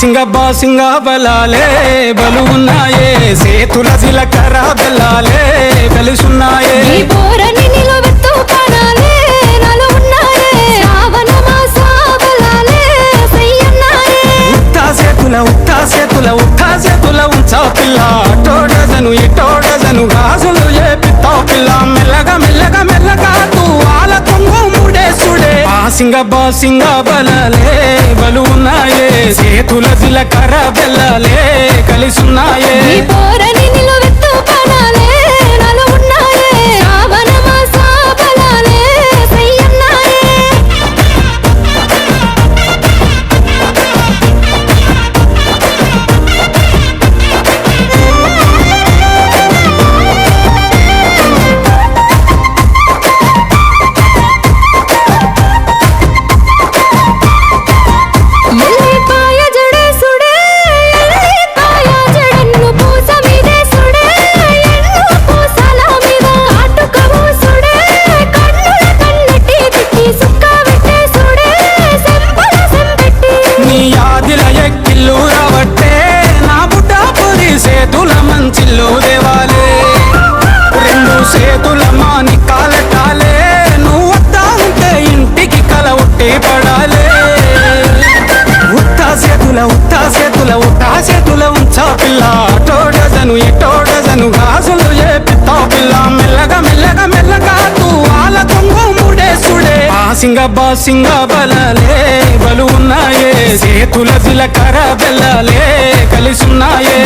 బాసింగ బలాలే బలు ఉన్నాయే సేతుల జిలకర బెల్లాలే కలిసున్నాయే ఉత్తా సేతుల ఉంచా పిల్ల టోడజను ఇటోడజను గాజులు ఏపిస్తావు పిల్ల మెల్లగా మెల్లగా మెల్లగా తూ ఆల కొంగు ముడేసుడే బాసింగ బలాలే బలు ఉన్నాయే సేతుల జిలకర బెల్లాలే కలిసున్నాయే సేతుల మంచిల్లో దేవాలే రెండు సేతుల మాని కాలటాలే నువ్వు వద్దా ఉంటే ఇంటికి కల ఉట్టి పడాలే ఉత్తా సేతుల ఉంచా పిల్ల టోడజను ఇటోడజను గాజులు ఏపిస్తావు పిల్ల మెల్లగా మెల్లగా మెల్లగా తూ ఆల కొంగు ముడేసుడే బాసింగ బలాలే బలు ఉన్నాయే సేతుల జిలకర బెల్లాలే కలిసున్నాయే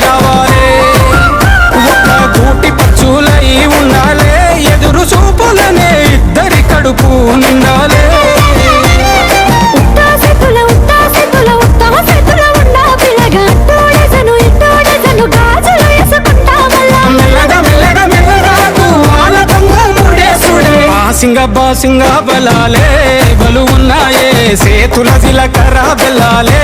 రావాలే ఒక్క గూటి పచ్చులై ఉండాలే ఎదురు చూపులనే ఇద్దరి కడుపు నిండాలే మెల్లగా మెల్లగా మెల్లగా ఆల కొంగు ముడేసుడే బాసింగ బలాలే బలు ఉన్నాయే సేతుల జిలకర బెల్లాలే